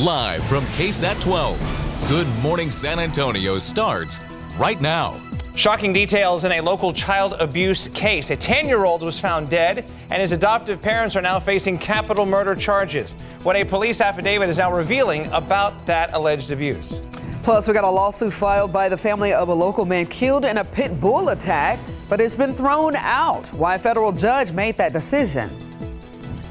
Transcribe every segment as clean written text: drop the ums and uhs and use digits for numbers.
Live from KSAT 12, Good Morning San Antonio starts right now. Shocking details in a local child abuse case. A 10-year-old was found dead, and his adoptive parents are now facing capital murder charges. What a police affidavit is now revealing about that alleged abuse. Plus, we got a lawsuit filed by the family of a local man killed in a pit bull attack, but it's been thrown out. Why a federal judge made that decision.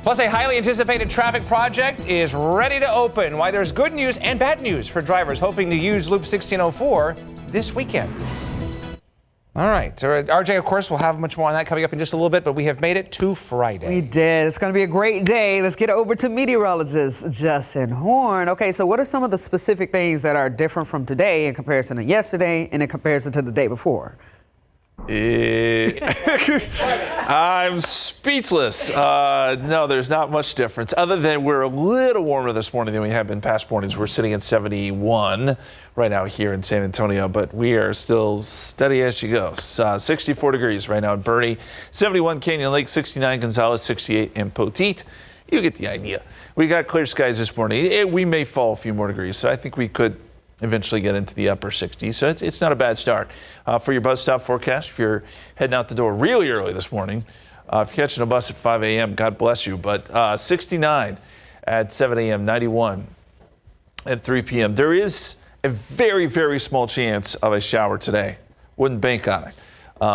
Plus, a highly anticipated traffic project is ready to open. Why there's good news and bad news for drivers hoping to use Loop 1604 this weekend. All right, so RJ, of course, we'll have much more on that coming up in just a little bit, but we have made it to Friday. We did. It's going to be a great day. Let's get over to meteorologist Justin Horn. Okay, so what are some of the specific things that are different from today in comparison to yesterday and in comparison to the day before? I'm speechless. No, there's not much difference other than we're a little warmer this morning than we have been past mornings. We're sitting at 71 right now here in San Antonio, but we are still steady as she goes. 64 degrees right now in Bernie, 71 Canyon Lake, 69 Gonzales, 68 in Poteet. You get the idea. We got clear skies this morning. We may fall a few more degrees, so I think we could eventually get into the upper 60s. So it's not a bad start. For your bus stop forecast, if you're heading out the door really early this morning, if you're catching a bus at 5 a.m., God bless you. But 69 at 7 a.m., 91 at 3 p.m. There is a very, very small chance of a shower today. Wouldn't bank on it.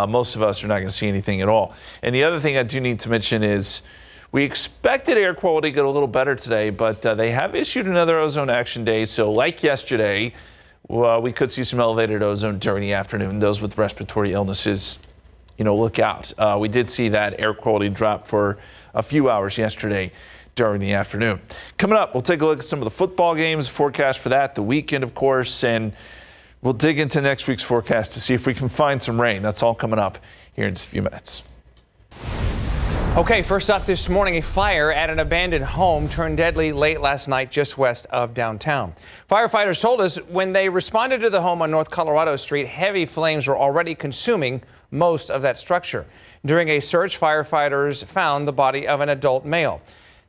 Most of us are not going to see anything at all. And the other thing I do need to mention is we expected air quality to get a little better today, but they have issued another ozone action day. So like yesterday, we could see some elevated ozone during the afternoon. Those with respiratory illnesses, look out. We did see that air quality drop for a few hours yesterday during the afternoon. Coming up, we'll take a look at some of the football games, forecast for that, the weekend, of course, and we'll dig into next week's forecast to see if we can find some rain. That's all coming up here in just a few minutes. Okay, first up this morning, a fire at an abandoned home turned deadly late last night just west of downtown. Firefighters told us when they responded to the home on North Colorado Street, heavy flames were already consuming most of that structure. During a search, firefighters found the body of an adult male.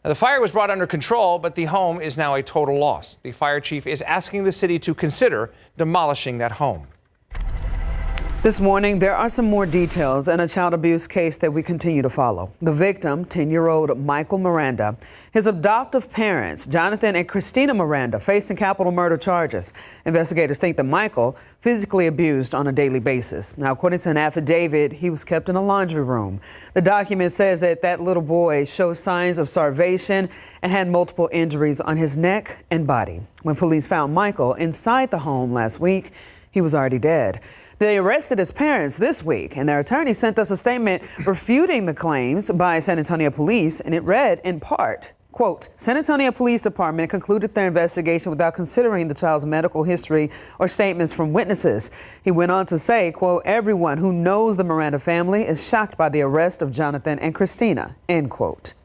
Now, the fire was brought under control, but the home is now a total loss. The fire chief is asking the city to consider demolishing that home. This morning, there are some more details in a child abuse case that we continue to follow. The victim, 10-year-old Michael Miranda, his adoptive parents, Jonathan and Christina Miranda, facing capital murder charges. Investigators think that Michael physically abused on a daily basis. Now, according to an affidavit, he was kept in a laundry room. The document says that little boy showed signs of starvation and had multiple injuries on his neck and body. When police found Michael inside the home last week, he was already dead. They arrested his parents this week, and their attorney sent us a statement refuting the claims by San Antonio police, and it read in part, quote, San Antonio Police Department concluded their investigation without considering the child's medical history or statements from witnesses. He went on to say, quote, everyone who knows the Miranda family is shocked by the arrest of Jonathan and Christina, end quote.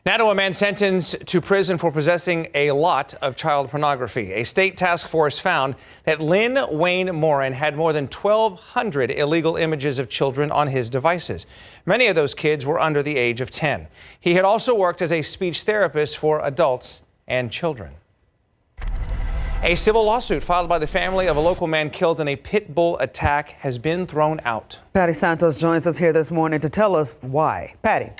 Now to a man sentenced to prison for possessing a lot of child pornography. A state task force found that Lynn Wayne Morin had more than 1,200 illegal images of children on his devices. Many of those kids were under the age of 10. He had also worked as a speech therapist for adults and children. A civil lawsuit filed by the family of a local man killed in a pit bull attack has been thrown out. Patty Santos joins us here this morning to tell us why. Patty.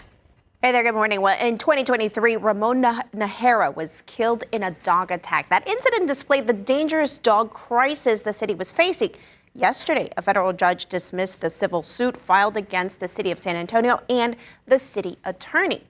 Hey there, good morning. Well, in 2023, Ramon Nahara was killed in a dog attack. That incident displayed the dangerous dog crisis the city was facing. Yesterday, a federal judge dismissed the civil suit filed against the city of San Antonio and the city attorney.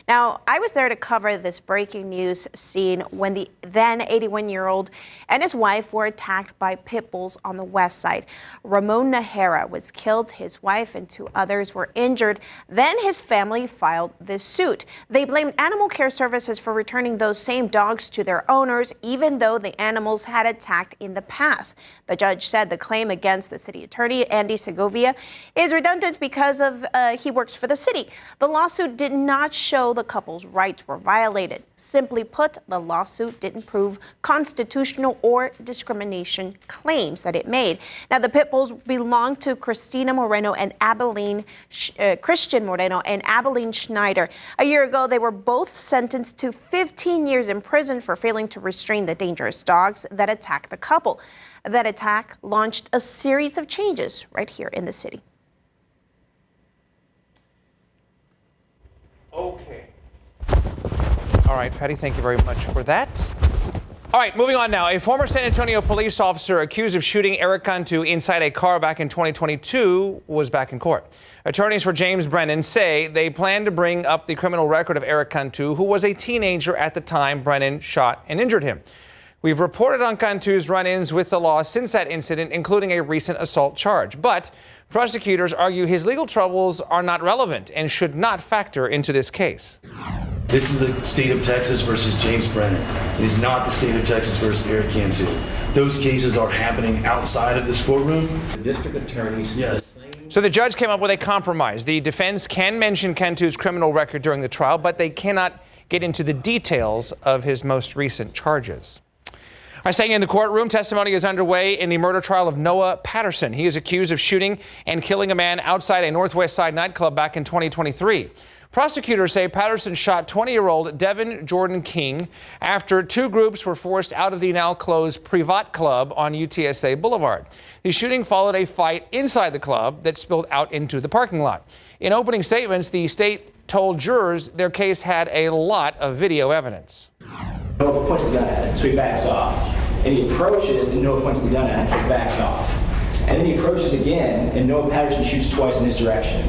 Now, I was there to cover this breaking news scene when the then 81-year-old and his wife were attacked by pit bulls on the west side. Ramon Nahara was killed, his wife and 2 others were injured. Then his family filed this suit. They blamed Animal Care Services for returning those same dogs to their owners, even though the animals had attacked in the past. The judge said the claim against the city attorney, Andy Segovia, is redundant because of he works for the city. The lawsuit did not show the couple's rights were violated. Simply put, the lawsuit didn't prove constitutional or discrimination claims that it made. Now, the pit bulls belong to Christian Moreno and Abilene Schneider. A year ago, they were both sentenced to 15 years in prison for failing to restrain the dangerous dogs that attacked the couple. That attack launched a series of changes right here in the city. Okay. All right, Patty, thank you very much for that. All right, moving on now. A former San Antonio police officer accused of shooting Eric Cantu inside a car back in 2022 was back in court. Attorneys for James Brennan say they plan to bring up the criminal record of Eric Cantu, who was a teenager at the time Brennan shot and injured him. We've reported on Cantu's run-ins with the law since that incident, including a recent assault charge. But prosecutors argue his legal troubles are not relevant and should not factor into this case. This is the state of Texas versus James Brennan. It is not the state of Texas versus Eric Cantu. Those cases are happening outside of this courtroom. The district attorneys. Yes. So the judge came up with a compromise. The defense can mention Cantu's criminal record during the trial, but they cannot get into the details of his most recent charges. Staying in the courtroom, testimony is underway in the murder trial of Noah Patterson. He is accused of shooting and killing a man outside a Northwest Side nightclub back in 2023. Prosecutors say Patterson shot 20-year-old Devin Jordan King after two groups were forced out of the now-closed Privat Club on UTSA Boulevard. The shooting followed a fight inside the club that spilled out into the parking lot. In opening statements, the state told jurors their case had a lot of video evidence. Noah points the gun at him, so he backs off. And he approaches, and Noah points the gun at him, so he backs off. And then he approaches again, and Noah Patterson shoots twice in his direction.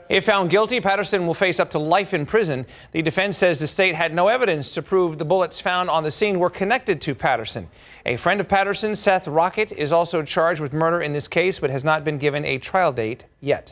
If found guilty, Patterson will face up to life in prison. The defense says the state had no evidence to prove the bullets found on the scene were connected to Patterson. A friend of Patterson, Seth Rocket, is also charged with murder in this case, but has not been given a trial date yet.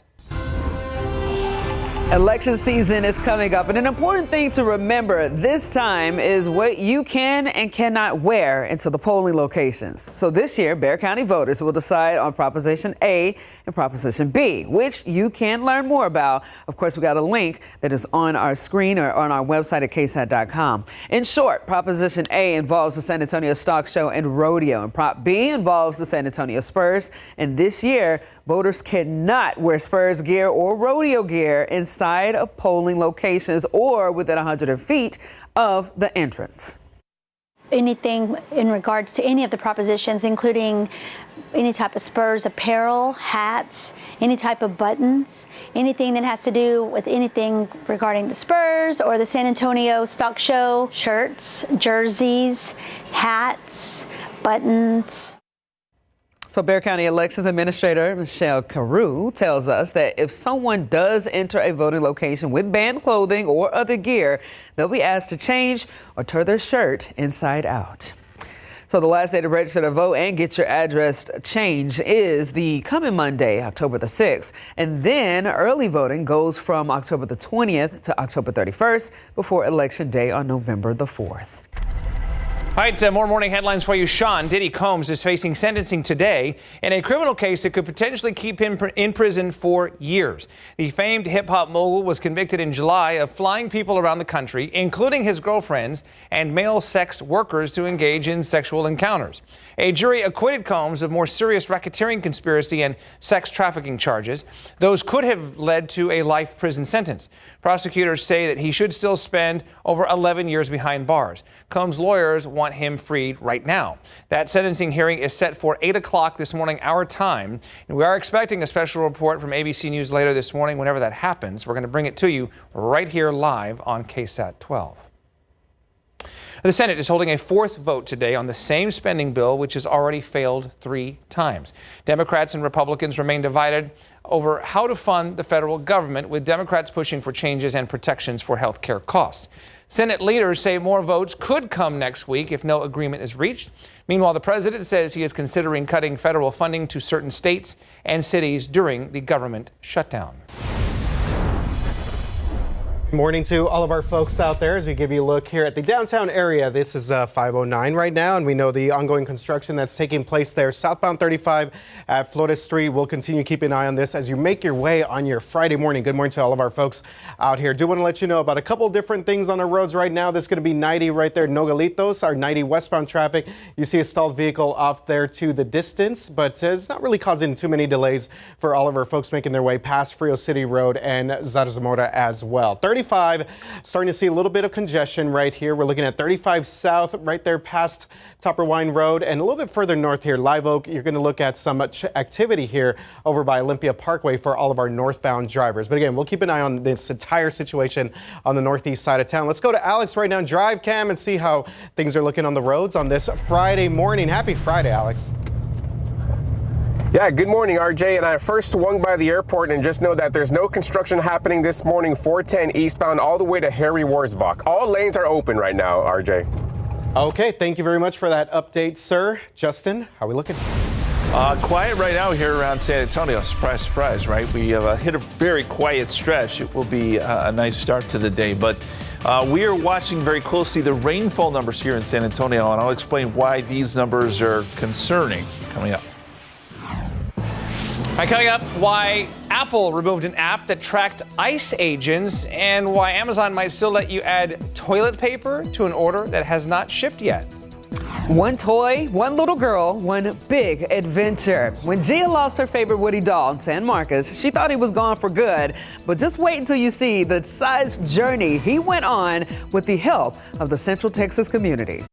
Election season is coming up, and an important thing to remember this time is what you can and cannot wear into the polling locations. So this year, Bexar County voters will decide on Proposition A and Proposition B, which you can learn more about. Of course, we got a link that is on our screen or on our website at KSAT.com. In short, Proposition A involves the San Antonio Stock Show and Rodeo, and Prop B involves the San Antonio Spurs. And this year, voters cannot wear Spurs gear or rodeo gear inside of polling locations or within 100 feet of the entrance. Anything in regards to any of the propositions, including any type of Spurs apparel, hats, any type of buttons, anything that has to do with anything regarding the Spurs or the San Antonio Stock Show, shirts, jerseys, hats, buttons. So Bexar County Elections Administrator Michelle Carew tells us that if someone does enter a voting location with banned clothing or other gear, they'll be asked to change or turn their shirt inside out. So the last day to register to vote and get your address changed is the coming Monday, October the 6th. And then early voting goes from October the 20th to October 31st before Election Day on November the 4th. All right, more morning headlines for you. Sean Diddy Combs is facing sentencing today in a criminal case that could potentially keep him in prison for years. The famed hip-hop mogul was convicted in July of flying people around the country, including his girlfriends and male sex workers, to engage in sexual encounters. A jury acquitted Combs of more serious racketeering conspiracy and sex trafficking charges. Those could have led to a life prison sentence. Prosecutors say that he should still spend over 11 years behind bars. Combs' lawyers want him freed right now. That sentencing hearing is set for 8 o'clock this morning, our time. And we are expecting a special report from ABC News later this morning. Whenever that happens, we're going to bring it to you right here live on KSAT 12. The Senate is holding a fourth vote today on the same spending bill, which has already failed 3 times. Democrats and Republicans remain divided over how to fund the federal government, with Democrats pushing for changes and protections for health care costs. Senate leaders say more votes could come next week if no agreement is reached. Meanwhile, the president says he is considering cutting federal funding to certain states and cities during the government shutdown. Good morning to all of our folks out there as we give you a look here at the downtown area. This is 509 right now, and we know the ongoing construction that's taking place there southbound 35 at Flores Street. We'll continue keeping an eye on this as you make your way on your Friday morning. Good morning to all of our folks out here. Do want to let you know about a couple different things on our roads right now. This is going to be 90 right there, Nogalitos, our 90 westbound traffic. You see a stalled vehicle off there to the distance, but it's not really causing too many delays for all of our folks making their way past Frio City Road and Zarzamora as well. 35, starting to see a little bit of congestion right here. We're looking at 35 south right there past Topper Wine Road, and a little bit further north here, Live Oak. You're going to look at some activity here over by Olympia Parkway for all of our northbound drivers. But again, we'll keep an eye on this entire situation on the northeast side of town. Let's go to Alex right now, drive cam, and see how things are looking on the roads on this Friday morning. Happy Friday, Alex. Yeah, good morning, RJ. And I first swung by the airport and just know that there's no construction happening this morning, 410 eastbound all the way to Harry Wurzbach. All lanes are open right now, RJ. Okay, thank you very much for that update, sir. Justin, how are we looking? Quiet right now here around San Antonio. Surprise, surprise, right? We have hit a very quiet stretch. It will be a nice start to the day, but we are watching very closely the rainfall numbers here in San Antonio, and I'll explain why these numbers are concerning coming up. Coming up, why Apple removed an app that tracked ICE agents and why Amazon might still let you add toilet paper to an order that has not shipped yet. One toy, one little girl, one big adventure. When Gia lost her favorite Woody doll, San Marcos, she thought he was gone for good. But just wait until you see the size journey he went on with the help of the Central Texas community.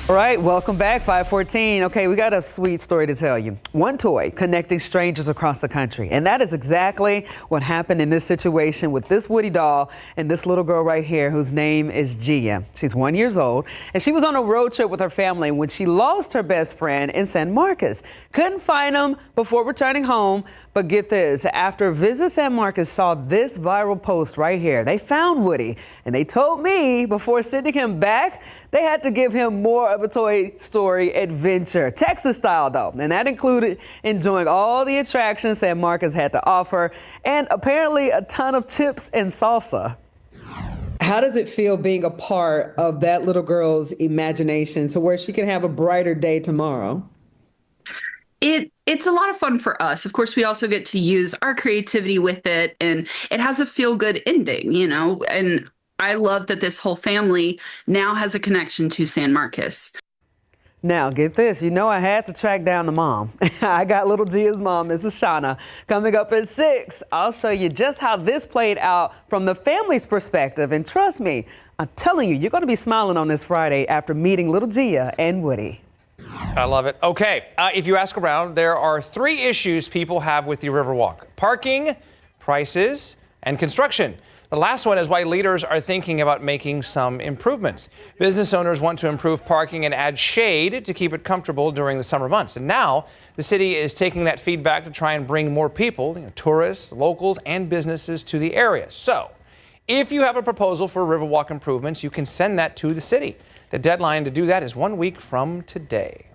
All right, welcome back, 514. Okay, we got a sweet story to tell you. One toy connecting strangers across the country. And that is exactly what happened in this situation with this Woody doll and this little girl right here whose name is Gia. She's 1 year old, and she was on a road trip with her family when she lost her best friend in San Marcos. Couldn't find him before returning home. But get this, after Visit San Marcos saw this viral post right here, they found Woody and they told me before sending him back, they had to give him more of a Toy Story adventure, Texas style though. And that included enjoying all the attractions San Marcos had to offer and apparently a ton of chips and salsa. How does it feel being a part of that little girl's imagination to where she can have a brighter day tomorrow? It's a lot of fun for us. Of course, we also get to use our creativity with it, and it has a feel-good ending, you know, and I love that this whole family now has a connection to San Marcos. Now, get this. You know I had to track down the mom. I got little Gia's mom, Mrs. Shauna, coming up at 6. I'll show you just how this played out from the family's perspective, and trust me, I'm telling you, you're going to be smiling on this Friday after meeting little Gia and Woody. I love it. Okay, if you ask around, there are 3 issues people have with the Riverwalk: parking, prices, and construction. The last one is why leaders are thinking about making some improvements. Business owners want to improve parking and add shade to keep it comfortable during the summer months. And now the city is taking that feedback to try and bring more people, tourists, locals, and businesses to the area. So if you have a proposal for Riverwalk improvements, you can send that to the city. The deadline to do that is 1 week from today.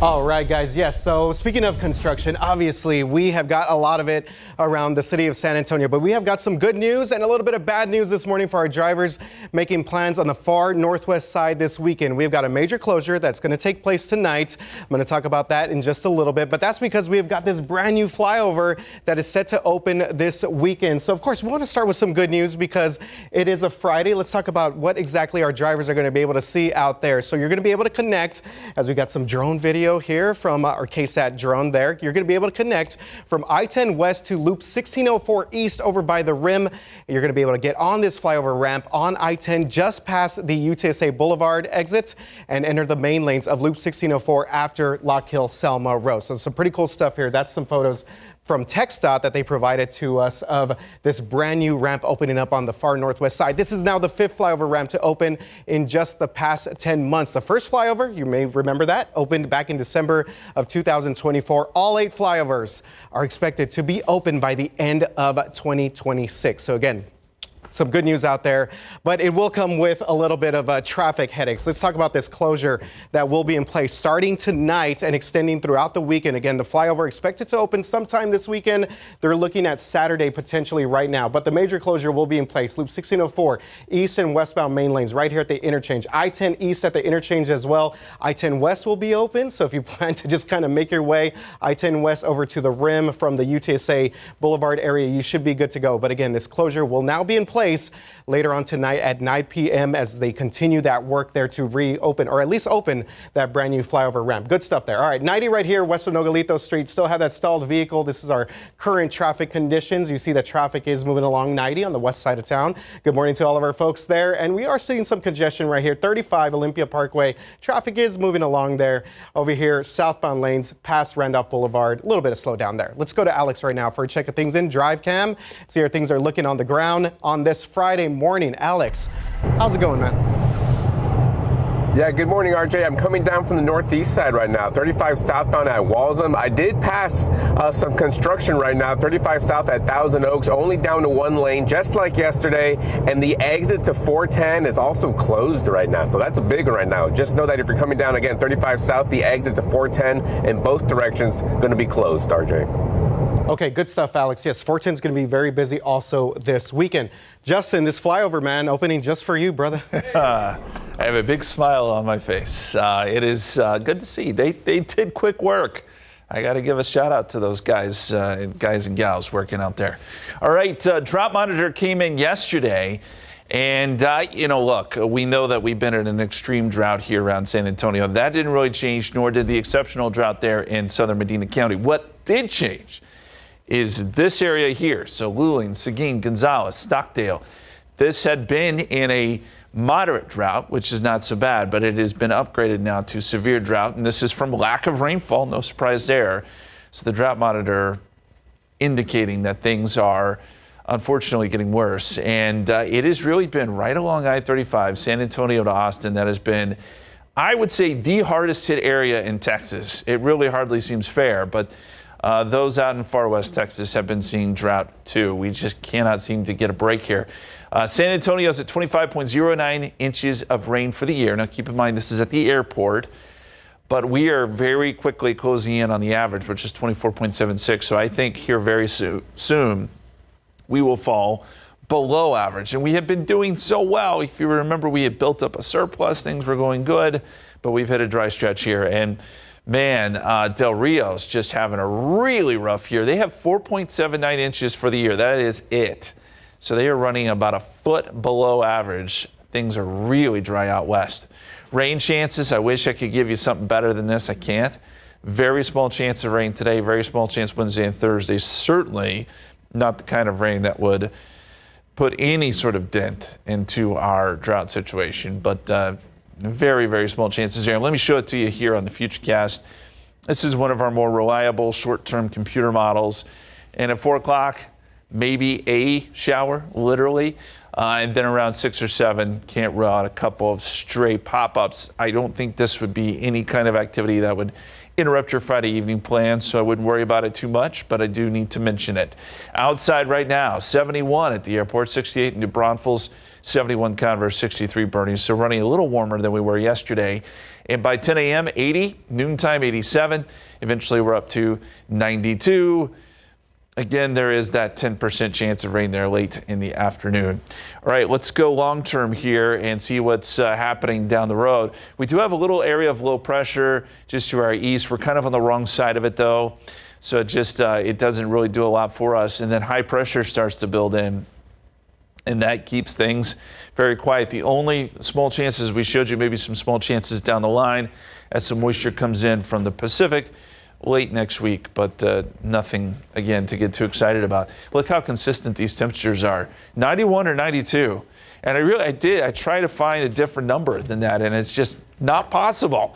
All right, guys. Yes. So speaking of construction, obviously we have got a lot of it around the city of San Antonio, but we have got some good news and a little bit of bad news this morning for our drivers making plans on the far northwest side this weekend. We've got a major closure that's going to take place tonight. I'm going to talk about that in just a little bit, but that's because we have got this brand new flyover that is set to open this weekend. So of course we want to start with some good news because it is a Friday. Let's talk about what exactly our drivers are going to be able to see out there. So you're going to be able to connect, as we got some drone video here from our KSAT drone there. You're going to be able to connect from I-10 West to Loop 1604 East over by the Rim. You're going to be able to get on this flyover ramp on I-10 just past the UTSA Boulevard exit and enter the main lanes of Loop 1604 after Lock Hill Selma Road. So some pretty cool stuff here. That's some photos from TxDOT that they provided to us of this brand new ramp opening up on the far northwest side. This is now the 5th flyover ramp to open in just the past 10 months. The first flyover, you may remember that, opened back in December of 2024. All 8 flyovers are expected to be open by the end of 2026. So again, some good news out there, but it will come with a little bit of traffic headaches. Let's talk about this closure that will be in place starting tonight and extending throughout the weekend. Again, the flyover expected to open sometime this weekend. They're looking at Saturday potentially right now, but the major closure will be in place. Loop 1604 east and westbound main lanes right here at the interchange. I-10 east at the interchange as well. I-10 west will be open, so if you plan to just kind of make your way I-10 west over to the rim from the UTSA Boulevard area, you should be good to go. But again, this closure will now be in place later on tonight at 9 p.m. as they continue that work there to reopen, or at least open that brand new flyover ramp. Good stuff there. All right, 90 right here west of Nogalitos Street. Still have that stalled vehicle. This is our current traffic conditions. You see that traffic is moving along 90 on the west side of town. Good morning to all of our folks there. And we are seeing some congestion right here. 35 Olympia Parkway. Traffic is moving along there. Over here, southbound lanes past Randolph Boulevard. A little bit of slowdown there. Let's go to Alex right now for a check of things in Drive Cam. See how things are looking on the ground on this Friday morning. Alex, how's it going, man? Yeah, good morning, RJ. I'm coming down from the northeast side right now, 35 southbound at Walsham. I did pass some construction right now, 35 south at Thousand Oaks, only down to one lane, just like yesterday. And the exit to 410 is also closed right now. So that's a big one right now. Just know that if you're coming down again, 35 south, the exit to 410 in both directions going to be closed, RJ. Okay, good stuff, Alex. Yes, 410 is going to be very busy also this weekend. Justin, this flyover, man, opening just for you, brother. I have a big smile on my face. It is good to see. They did quick work. I got to give a shout out to those guys and gals working out there. All right, drought monitor came in yesterday. And, look, we know that we've been in an extreme drought here around San Antonio. That didn't really change, nor did the exceptional drought there in southern Medina County. What did change is this area here. So Luling, Seguin, Gonzales, Stockdale. This had been in a moderate drought, which is not so bad, but it has been upgraded now to severe drought. And this is from lack of rainfall. No surprise there. So the drought monitor indicating that things are unfortunately getting worse. And it has really been right along I-35, San Antonio to Austin. That has been, I would say, the hardest hit area in Texas. It really hardly seems fair, but those out in far west Texas have been seeing drought too. We just cannot seem to get a break here. San Antonio's at 25.09 inches of rain for the year. Now keep in mind this is at the airport, but we are very quickly closing in on the average, which is 24.76. So I think here very soon we will fall below average. And we have been doing so well. If you remember, we had built up a surplus. Things were going good, but we've hit a dry stretch here. And man, Del Rio's just having a really rough year. They have 4.79 inches for the year. That is it. So they are running about a foot below average. Things are really dry out west. Rain chances, I wish I could give you something better than this. I can't. Very small chance of rain today. Very small chance Wednesday and Thursday. Certainly not the kind of rain that would put any sort of dent into our drought situation. But very, very small chances here. Let me show it to you here on the Futurecast. This is one of our more reliable short-term computer models. And at 4 o'clock, maybe a shower, literally. And then around 6 or 7, can't rule out a couple of stray pop-ups. I don't think this would be any kind of activity that would interrupt your Friday evening plans, so I wouldn't worry about it too much, but I do need to mention it. Outside right now, 71 at the airport, 68 in New Braunfels, 71 Converse, 63 Bernie, so running a little warmer than we were yesterday. And by 10 a.m., 80, noontime 87, eventually we're up to 92. Again, there is that 10% chance of rain there late in the afternoon. All right, let's go long term here and see what's happening down the road. We do have a little area of low pressure just to our east. We're kind of on the wrong side of it, though. So it doesn't really do a lot for us. And then high pressure starts to build in, and that keeps things very quiet. The only small chances we showed you, maybe some small chances down the line as some moisture comes in from the Pacific late next week, but nothing, again, to get too excited about. Look how consistent these temperatures are, 91 or 92. And I try to find a different number than that, and it's just not possible.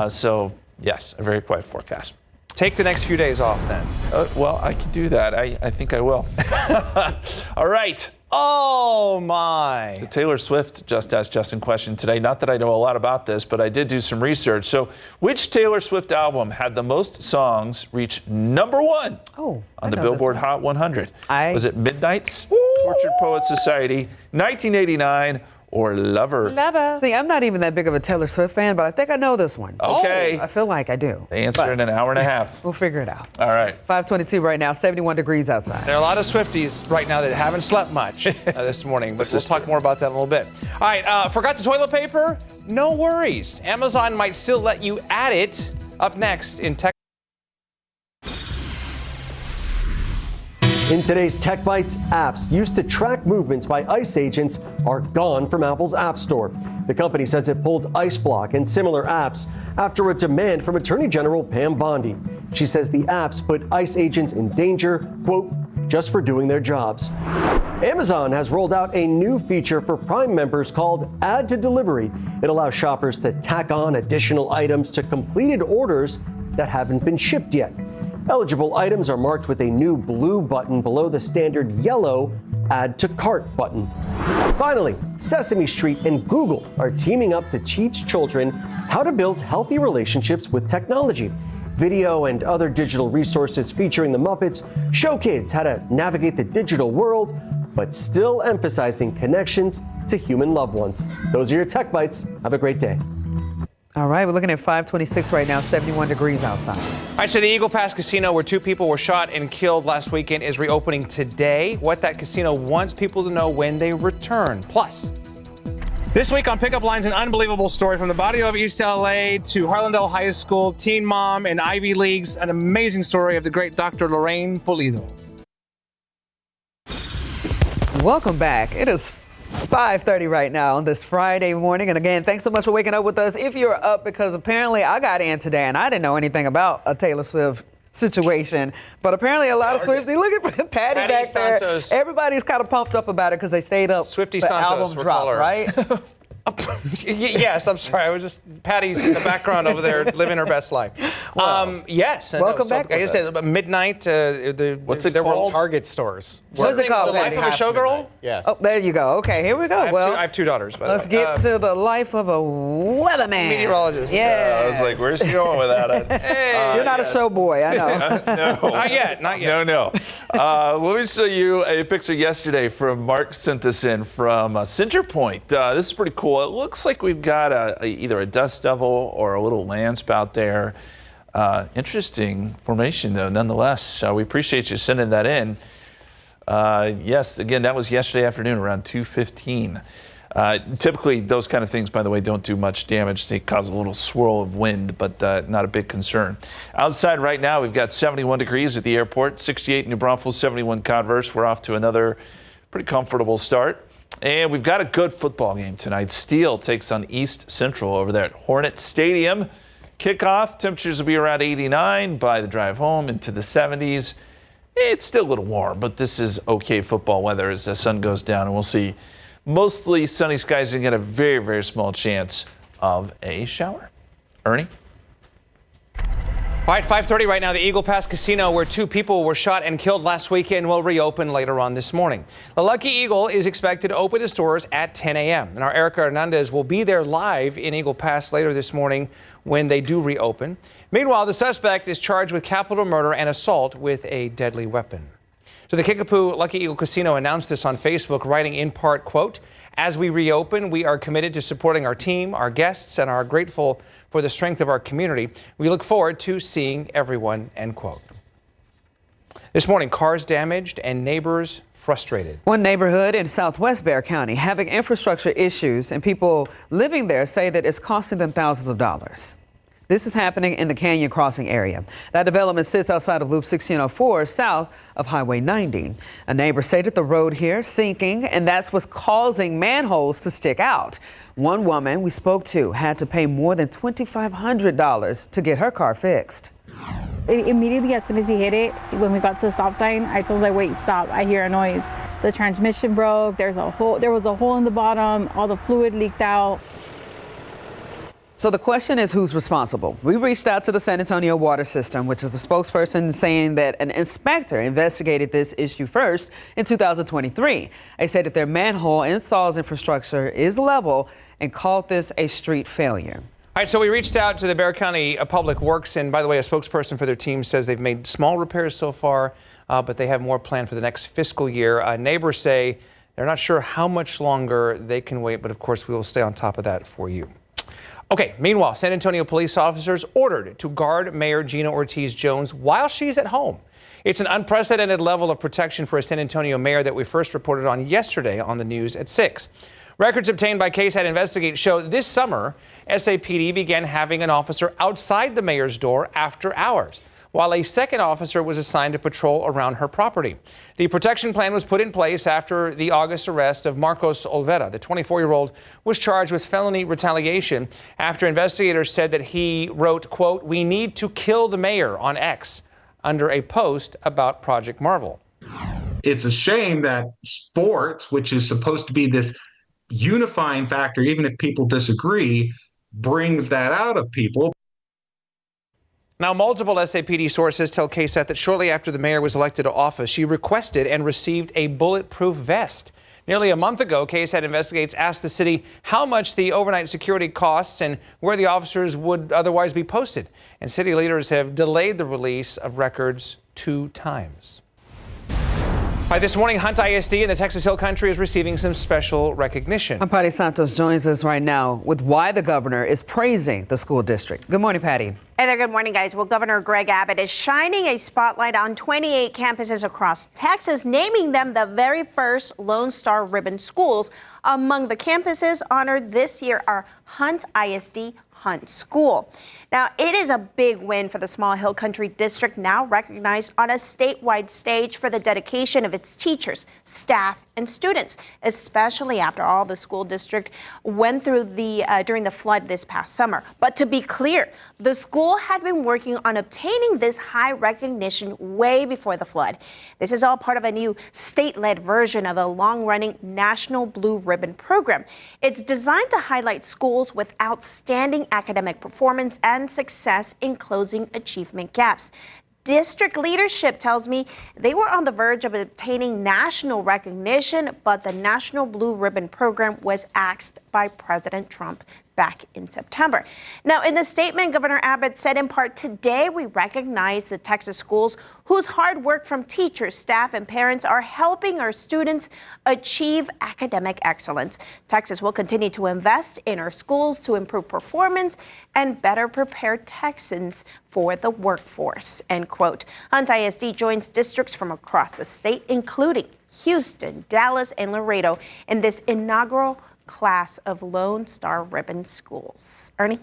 So, yes, a very quiet forecast. Take the next few days off then. Well, I can do that. I think I will. All right. Oh, my. The Taylor Swift Just Ask Justin question today. Not that I know a lot about this, but I did do some research. So which Taylor Swift album had the most songs reach #1 on the Billboard Hot 100? Was it Midnight's Tortured Poets Society, 1989, or Lover. See, I'm not even that big of a Taylor Swift fan, but I think I know this one. Okay. I feel like I do. The answer in an hour and a half. We'll figure it out. All right. 5:22 right now, 71 degrees outside. There are a lot of Swifties right now that haven't slept much this morning, but we'll talk more about that in a little bit. All right, forgot the toilet paper? No worries. Amazon might still let you add it. Up next in Tech. In today's Tech Bites, apps used to track movements by ICE agents are gone from Apple's App Store. The company says it pulled IceBlock and similar apps after a demand from Attorney General Pam Bondi. She says the apps put ICE agents in danger, quote, just for doing their jobs. Amazon has rolled out a new feature for Prime members called Add to Delivery. It allows shoppers to tack on additional items to completed orders that haven't been shipped yet. Eligible items are marked with a new blue button below the standard yellow Add to Cart button. Finally, Sesame Street and Google are teaming up to teach children how to build healthy relationships with technology. Video and other digital resources featuring the Muppets show kids how to navigate the digital world, but still emphasizing connections to human loved ones. Those are your Tech Bites. Have a great day. All right, we're looking at 5:26 right now, 71 degrees outside. All right, so the Eagle Pass Casino, where 2 people were shot and killed last weekend, is reopening today. What that casino wants people to know when they return. Plus, this week on Pickup Lines, an unbelievable story from the Barrio of East LA to Harlandale High School, Teen Mom, and Ivy Leagues. An amazing story of the great Dr. Lorraine Pulido. Welcome back. It is 5:30 right now on this Friday morning. And again, thanks so much for waking up with us. If you're up, because apparently I got in today and I didn't know anything about a Taylor Swift situation, but apparently a lot of Swifties. Look at Patty back Santos. there. Everybody's kind of pumped up about it because they stayed up. Swiftie the Santos, album drop, right? Yes, I'm sorry. I was just Patty's in the background over there living her best life. Yes. Welcome back. Like I said, about midnight. What's it There were called? Target stores. What's it called? The Life of a Showgirl? Yes. Oh, there you go. Okay, here we go. I have two daughters, by the way. Let's get to the life of a weatherman. Meteorologist. Yeah. I was like, where's she going with that? Hey, You're not a show boy, I know. No. Not yet. No. Let me show you a picture yesterday from Mark sent this in from Center Point. This is pretty cool. It looks like we've got either a dust devil or a little land spout there. Interesting formation, though, nonetheless. We appreciate you sending that in. Yes, again, that was yesterday afternoon around 2:15. Typically, those kind of things, by the way, don't do much damage. They cause a little swirl of wind, but not a big concern. Outside right now, we've got 71 degrees at the airport, 68 in New Braunfels, 71 Converse. We're off to another pretty comfortable start. And we've got a good football game tonight. Steele takes on East Central over there at Hornet Stadium. Kickoff, temperatures will be around 89 by the drive home into the 70s. It's still a little warm, but this is okay football weather as the sun goes down, and we'll see mostly sunny skies and get a very, very small chance of a shower. Ernie? All right, 5:30 right now. The Eagle Pass Casino, where 2 people were shot and killed last weekend, will reopen later on this morning. The Lucky Eagle is expected to open its doors at 10 a.m. And our Erica Hernandez will be there live in Eagle Pass later this morning when they do reopen. Meanwhile, the suspect is charged with capital murder and assault with a deadly weapon. So the Kickapoo Lucky Eagle Casino announced this on Facebook, writing in part, quote, "As we reopen, we are committed to supporting our team, our guests, and are grateful for the strength of our community. We look forward to seeing everyone," end quote. This morning, cars damaged and neighbors frustrated. One neighborhood in southwest Bexar County having infrastructure issues, and people living there say that it's costing them thousands of dollars. This is happening in the Canyon Crossing area. That development sits outside of Loop 1604, south of Highway 90. A neighbor said that the road here is sinking, and that's what's causing manholes to stick out. One woman we spoke to had to pay more than $2,500 to get her car fixed. Immediately, as soon as he hit it, when we got to the stop sign, I told him, wait, stop, I hear a noise. The transmission broke, there was a hole in the bottom, all the fluid leaked out. So the question is, who's responsible? We reached out to the San Antonio Water System, which is the spokesperson, saying that an inspector investigated this issue first in 2023. They said that their manhole installs infrastructure is level and called this a street failure. All right, so we reached out to the Bexar County Public Works, and by the way, a spokesperson for their team says they've made small repairs so far. but they have more planned for the next fiscal year. Neighbors say they're not sure how much longer they can wait, but of course we will stay on top of that for you. Okay, meanwhile, San Antonio police officers ordered to guard Mayor Gina Ortiz Jones while she's at home. It's an unprecedented level of protection for a San Antonio mayor that we first reported on yesterday on the news at 6. Records obtained by KSAT Investigate show this summer, SAPD began having an officer outside the mayor's door after hours, while a second officer was assigned to patrol around her property. The protection plan was put in place after the August arrest of Marcos Olvera. The 24-year-old was charged with felony retaliation after investigators said that he wrote, quote, "We need to kill the mayor" on X under a post about Project Marvel. It's a shame that sports, which is supposed to be this unifying factor, even if people disagree, brings that out of people. Now, multiple SAPD sources tell KSAT that shortly after the mayor was elected to office, she requested and received a bulletproof vest. Nearly a month ago, KSAT Investigates asked the city how much the overnight security costs and where the officers would otherwise be posted. And city leaders have delayed the release of records 2 times. All right, this morning, Hunt ISD in the Texas Hill Country is receiving some special recognition. Patty Santos joins us right now with why the governor is praising the school district. Good morning, Patty. Hey there, good morning, guys. Well, Governor Greg Abbott is shining a spotlight on 28 campuses across Texas, naming them the very first Lone Star Ribbon schools. Among the campuses honored this year are Hunt ISD, Hunt School. Now, it is a big win for the small Hill Country district, now recognized on a statewide stage for the dedication of its teachers, staff, and students, especially after all the school district went through during the flood this past summer. But to be clear, the school had been working on obtaining this high recognition way before the flood. This is all part of a new state-led version of the long-running National Blue Ribbon program. It's designed to highlight schools with outstanding academic performance and success in closing achievement gaps. District leadership tells me they were on the verge of obtaining national recognition, but the National Blue Ribbon program was axed by President Trump back in September. Now, in the statement, Governor Abbott said in part, "Today we recognize the Texas schools whose hard work from teachers, staff, and parents are helping our students achieve academic excellence. Texas will continue to invest in our schools to improve performance and better prepare Texans for the workforce," end quote. Hunt ISD joins districts from across the state, including Houston, Dallas, and Laredo, in this inaugural class of Lone Star Ribbon schools. Ernie?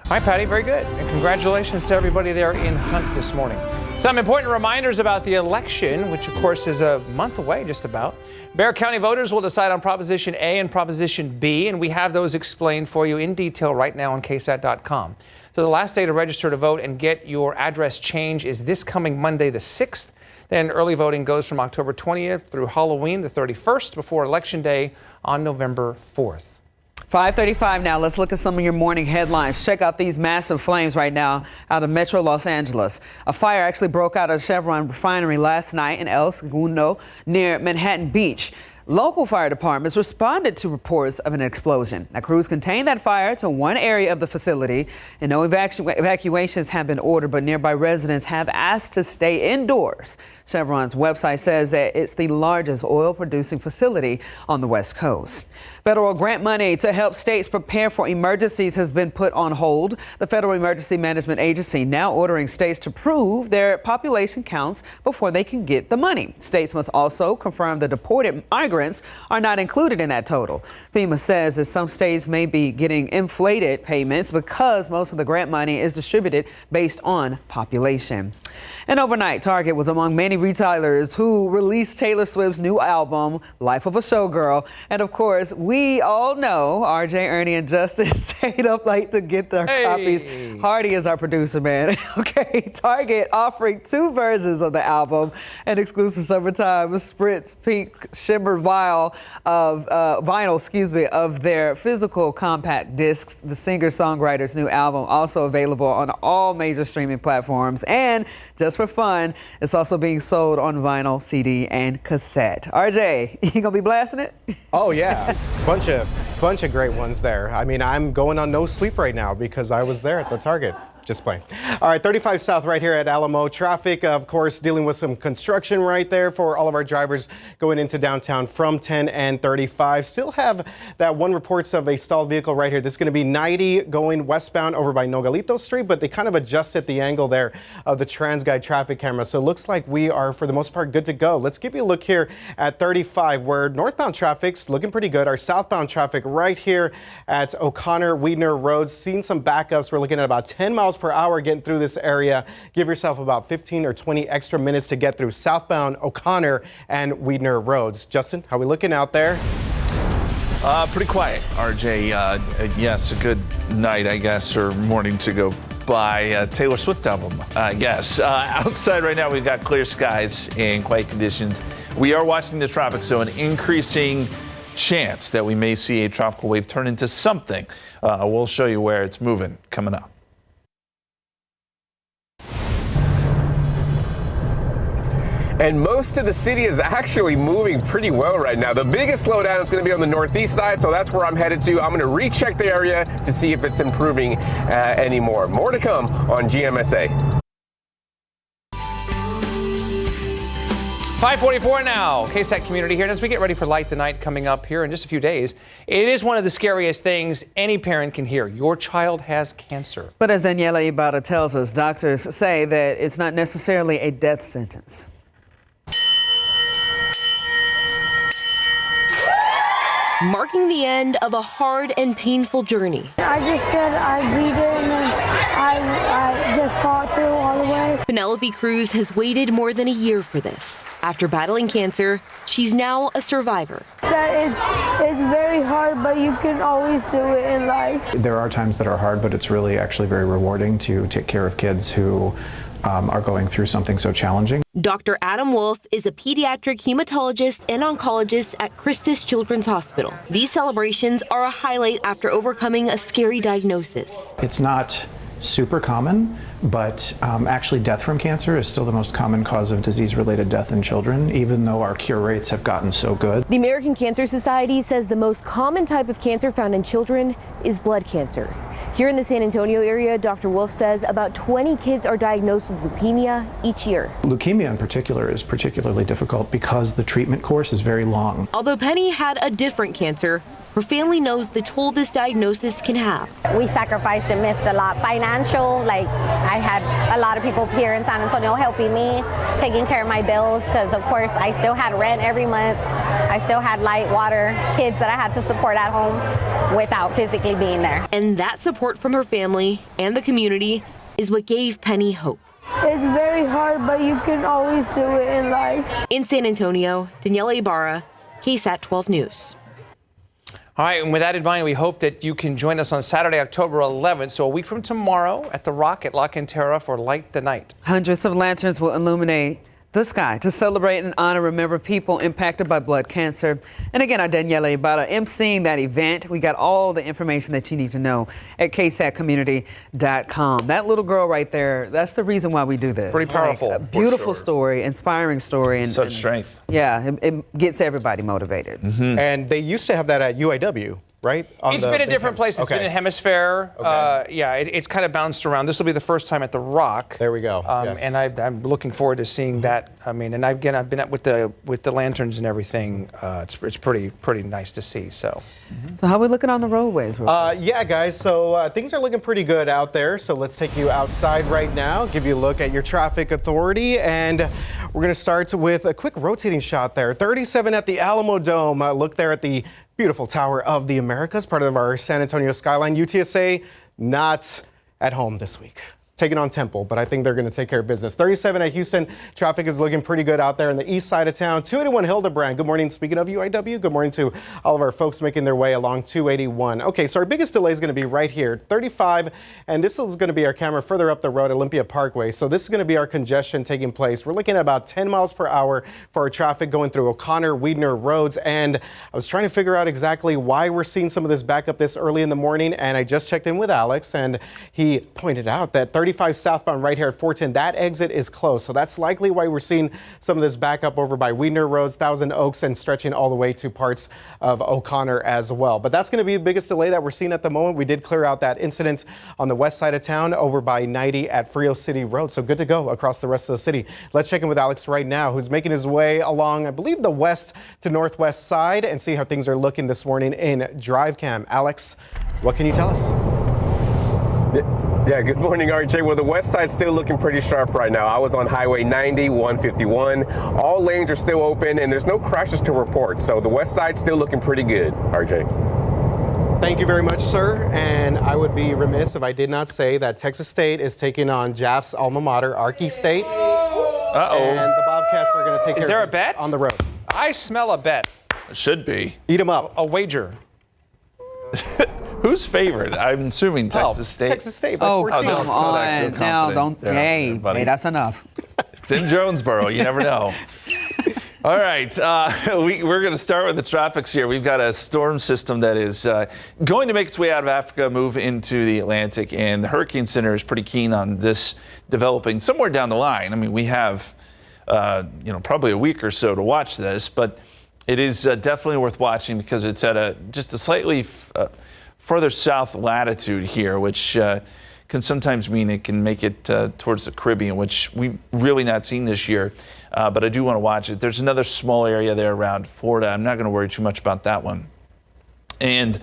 Hi, Patty. Very good. And congratulations to everybody there in Hunt this morning. Some important reminders about the election, which of course is a month away just about. Bexar County voters will decide on Proposition A and Proposition B, and we have those explained for you in detail right now on KSAT.com. So the last day to register to vote and get your address change is this coming Monday the 6th. Then early voting goes from October 20th through Halloween the 31st before Election Day on November 4th. 5:35 now. Let's look at some of your morning headlines. Check out these massive flames right now out of Metro Los Angeles. A fire actually broke out at Chevron refinery last night in El Segundo near Manhattan Beach. Local fire departments responded to reports of an explosion. Now, crews contained that fire to one area of the facility, and no evacuations have been ordered, but nearby residents have asked to stay indoors. Chevron's website says that it's the largest oil-producing facility on the West Coast. Federal grant money to help states prepare for emergencies has been put on hold. The Federal Emergency Management Agency now ordering states to prove their population counts before they can get the money. States must also confirm the deported migrants are not included in that total. FEMA says that some states may be getting inflated payments because most of the grant money is distributed based on population. And overnight, Target was among many retailers who released Taylor Swift's new album, Life of a Showgirl. And of course, we all know RJ, Ernie, and Justice stayed up late to get their copies. Hardy is our producer, man. Okay, Target offering 2 versions of the album, an exclusive summertime Spritz Pink Shimmer vinyl of their physical compact discs. The singer-songwriter's new album also available on all major streaming platforms. And just for fun, it's also being sold on vinyl, CD, and cassette. RJ, you gonna be blasting it? Oh yeah, bunch of great ones there. I mean, I'm going on no sleep right now because I was there at the Target. Just playing. All right, 35 South right here at Alamo. Traffic, of course, dealing with some construction right there for all of our drivers going into downtown from 10 and 35. Still have that one reports of a stalled vehicle right here. This is going to be 90 going westbound over by Nogalito Street, but they kind of adjusted the angle there of the TransGuide traffic camera. So it looks like we are, for the most part, good to go. Let's give you a look here at 35, where northbound traffic's looking pretty good. Our southbound traffic right here at O'Connor-Weidner Road, seeing some backups. We're looking at about 10 miles per hour getting through this area. Give yourself about 15 or 20 extra minutes to get through southbound O'Connor and Weidner Roads. Justin, how we looking out there? Pretty quiet, RJ. Yes, a good night, I guess, or morning to go by. Taylor Swift album, I guess. Outside right now, we've got clear skies and quiet conditions. We are watching the traffic, so an increasing chance that we may see a tropical wave turn into something. We'll show you where it's moving coming up. And most of the city is actually moving pretty well right now. The biggest slowdown is going to be on the northeast side, so that's where I'm headed to. I'm going to recheck the area to see if it's improving anymore. More to come on GMSA. 5:44 now. KSAT community here. And as we get ready for Light the Night coming up here in just a few days, it is one of the scariest things any parent can hear. Your child has cancer. But as Daniela Ibarra tells us, doctors say that it's not necessarily a death sentence. Marking the end of a hard and painful journey. I just said I beat it and then I just fought through all the way. Penelope Cruz has waited more than a year for this. After battling cancer, she's now a survivor. It's very hard, but you can always do it in life. There are times that are hard, but it's really actually very rewarding to take care of kids who are going through something so challenging. Dr. Adam Wolf is a pediatric hematologist and oncologist at Christus Children's Hospital. These celebrations are a highlight after overcoming a scary diagnosis. It's not super common, but actually death from cancer is still the most common cause of disease-related death in children, even though our cure rates have gotten so good. The American Cancer Society says the most common type of cancer found in children is blood cancer. Here in the San Antonio area, Dr. Wolf says about 20 kids are diagnosed with leukemia each year. Leukemia in particular is particularly difficult because the treatment course is very long. Although Penny had a different cancer, her family knows the toll this diagnosis can have. We sacrificed and missed a lot. Financial, like I had a lot of people here in San Antonio helping me, taking care of my bills, because of course I still had rent every month. I still had light, water, kids that I had to support at home without physically being there. And that support from her family and the community is what gave Penny hope. It's very hard, but you can always do it in life. In San Antonio, Daniela Ibarra, KSAT 12 News. All right, and with that in mind, we hope that you can join us on Saturday, October 11th, so a week from tomorrow at the Rock at La Cantera for Light the Night. Hundreds of lanterns will illuminate the sky to celebrate and honor, remember people impacted by blood cancer. And again, our Daniela Ibarra emceeing that event. We got all the information that you need to know at ksatcommunity.com. That little girl right there, that's the reason why we do this. Pretty powerful. Like, a beautiful story, inspiring story. And such strength. Yeah, it gets everybody motivated. Mm-hmm. And they used to have that at UIW. Right? It's been at different places. Okay. It's been in Hemisphere. Okay. Yeah, it's kind of bounced around. This will be the first time at the Rock. There we go. Yes. And I'm looking forward to seeing that. I mean, and I've been up with the lanterns and everything. It's pretty nice to see. So. So how are we looking on the roadways? Yeah, guys. So things are looking pretty good out there. So let's take you outside right now, give you a look at your traffic authority, and we're going to start with a quick rotating shot there. 37 at the Alamo Dome. Look there at the beautiful Tower of the Americas, part of our San Antonio skyline. UTSA not at home this week. Taking on Temple, but I think they're going to take care of business. 37 at Houston. Traffic is looking pretty good out there on the east side of town. 281 Hildebrand. Good morning. Speaking of UIW, good morning to all of our folks making their way along 281. Okay, so our biggest delay is going to be right here, 35, and this is going to be our camera further up the road, Olympia Parkway. So this is going to be our congestion taking place. We're looking at about 10 miles per hour for our traffic going through O'Connor-Weidner roads, and I was trying to figure out exactly why we're seeing some of this backup this early in the morning, and I just checked in with Alex, and he pointed out that 35 35 southbound right here at 410. That exit is closed. So that's likely why we're seeing some of this backup over by Weidner Roads, Thousand Oaks, and stretching all the way to parts of O'Connor as well. But that's going to be the biggest delay that we're seeing at the moment. We did clear out that incident on the west side of town over by 90 at Frio City Road. So good to go across the rest of the city. Let's check in with Alex right now, who's making his way along, I believe, the west to northwest side, and see how things are looking this morning in Drive Cam. Alex, what can you tell us? Yeah, good morning, RJ. Well, the west side's still looking pretty sharp right now. I was on Highway 90, 151. All lanes are still open, and there's no crashes to report. So the west side's still looking pretty good, RJ. Thank you very much, sir. And I would be remiss if I did not say that Texas State is taking on Jaff's alma mater, Arky State. Uh-oh. And the Bobcats are going to take care Is there of a bet? On the road. I smell a bet. It should be. Eat them up. A wager. Who's favored? I'm assuming Texas State. Texas State by 14. Come on. Now, don't. Hey, that's enough. It's in Jonesboro. You never know. All right. We're going to start with the tropics here. We've got a storm system that is going to make its way out of Africa, move into the Atlantic, and the Hurricane Center is pretty keen on this developing somewhere down the line. I mean, we have, probably a week or so to watch this, but it is definitely worth watching because it's at just a slightly further south latitude here, which can sometimes mean it can make it towards the Caribbean, which we've really not seen this year. But I do want to watch it. There's another small area there around Florida. I'm not going to worry too much about that one. And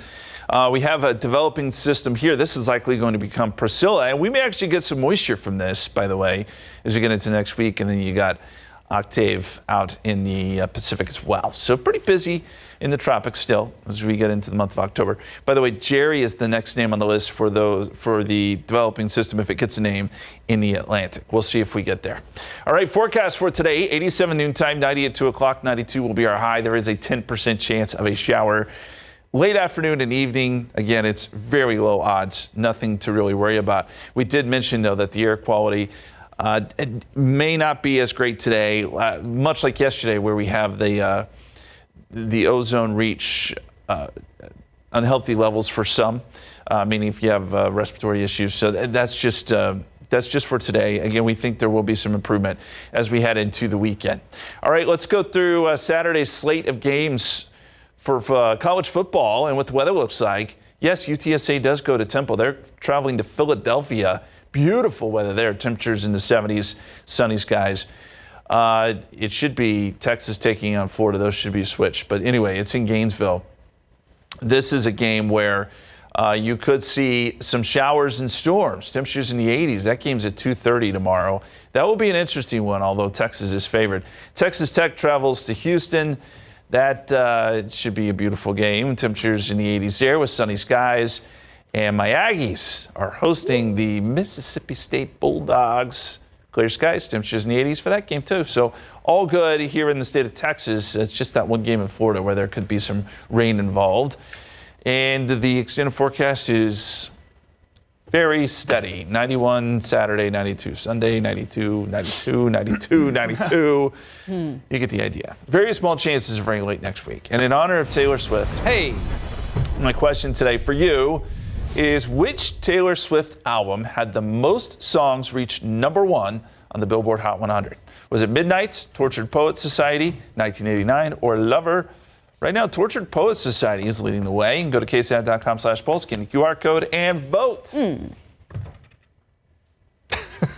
we have a developing system here. This is likely going to become Priscilla, and we may actually get some moisture from this, by the way, as we get into next week. And then you got Octave out in the Pacific as well. So pretty busy in the tropics still as we get into the month of October. By the way, Jerry is the next name on the list for the developing system if it gets a name in the Atlantic. We'll see if we get there. All right, forecast for today, 87 noontime, 90 at 2 o'clock, 92 will be our high. There is a 10% chance of a shower late afternoon and evening. Again, it's very low odds, nothing to really worry about. We did mention, though, that the air quality it may not be as great today, much like yesterday where we have the ozone reach unhealthy levels for some, meaning if you have respiratory issues. So that's just for today. Again, we think there will be some improvement as we head into the weekend. All right, let's go through Saturday's slate of games for college football and what the weather looks like. Yes, UTSA does go to Temple. They're traveling to Philadelphia. Beautiful weather there, temperatures in the 70s, sunny skies. It should be Texas taking on Florida. Those should be a switch. But anyway, it's in Gainesville. This is a game where you could see some showers and storms. Temperatures in the 80s. That game's at 2:30 tomorrow. That will be an interesting one, although Texas is favored. Texas Tech travels to Houston. That should be a beautiful game. Temperatures in the 80s there with sunny skies. And my Aggies are hosting the Mississippi State Bulldogs. Clear skies, temperatures in the 80s for that game too. So all good here in the state of Texas. It's just that one game in Florida where there could be some rain involved. And the extended forecast is very steady. 91 Saturday, 92 Sunday, 92, 92, 92, 92. You get the idea. Very small chances of rain late next week. And in honor of Taylor Swift, hey, my question today for you is which Taylor Swift album had the most songs reach #1 on the Billboard Hot 100? Was it Midnight's, Tortured Poets Society, 1989, or Lover? Right now, Tortured Poets Society is leading the way. You can go to KSAT.com/poll, scan the QR code, and vote.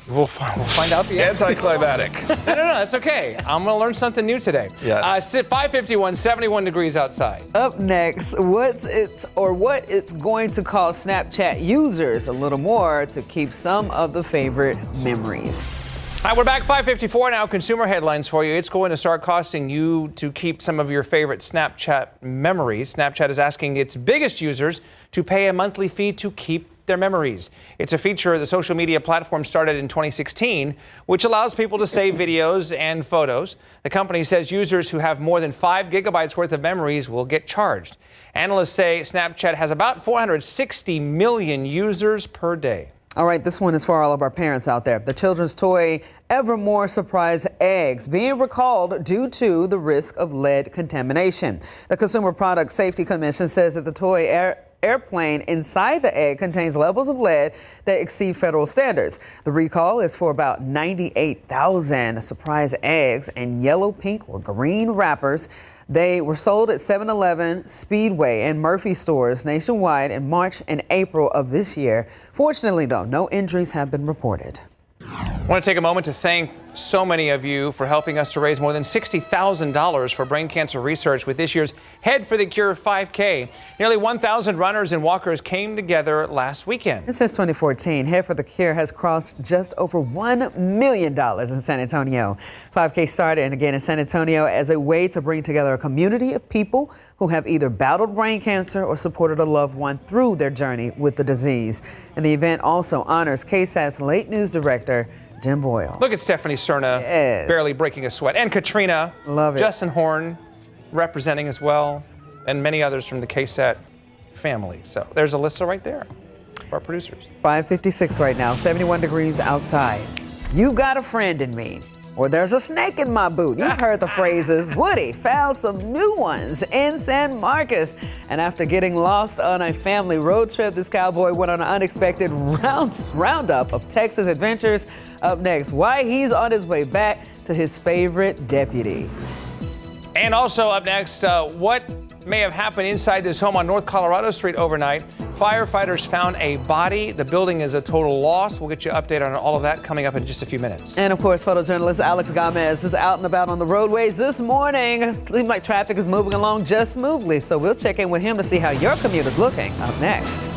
We'll find out the answer. Anticlimactic. No, that's okay. I'm going to learn something new today. Yes. 5:51, 71 degrees outside. Up next, what it's going to cost Snapchat users a little more to keep some of the favorite memories. All right, we're back 5:54 now. Consumer headlines for you. It's going to start costing you to keep some of your favorite Snapchat memories. Snapchat is asking its biggest users to pay a monthly fee to keep their memories. It's a feature the social media platform started in 2016, which allows people to save videos and photos. The company says users who have more than 5 gigabytes worth of memories will get charged. Analysts say Snapchat has about 460 million users per day. All right, this one is for all of our parents out there. The children's toy Evermore surprise eggs being recalled due to the risk of lead contamination. The Consumer Product Safety Commission says that the toy airplane inside the egg contains levels of lead that exceed federal standards. The recall is for about 98,000 surprise eggs in yellow, pink, or green wrappers. They were sold at 7-Eleven, Speedway, and Murphy stores nationwide in March and April of this year. Fortunately, though, no injuries have been reported. I want to take a moment to thank so many of you for helping us to raise more than $60,000 for brain cancer research with this year's Head for the Cure 5K. Nearly 1,000 runners and walkers came together last weekend. And since 2014, Head for the Cure has crossed just over $1 million in San Antonio. 5K started again in San Antonio as a way to bring together a community of people who have either battled brain cancer or supported a loved one through their journey with the disease. And the event also honors KSAT's late news director, Jim Boyle. Look at Stephanie Cerna, barely breaking a sweat. And Katrina. Love it. Justin Horn representing as well. And many others from the KSAT family. So there's Alyssa right there, our producers. 5:56 right now, 71 degrees outside. You got a friend in me. Or there's a snake in my boot. You've heard the phrases. Woody found some new ones in San Marcos. And after getting lost on a family road trip, this cowboy went on an unexpected roundup of Texas adventures. Up next, why he's on his way back to his favorite deputy. And also up next, what may have happened inside this home on North Colorado Street overnight. Firefighters found a body. The building is a total loss. We'll get you an update on all of that coming up in just a few minutes. And of course, photojournalist Alex Gomez is out and about on the roadways this morning. Seems like traffic is moving along just smoothly. So we'll check in with him to see how your commute is looking. Up next.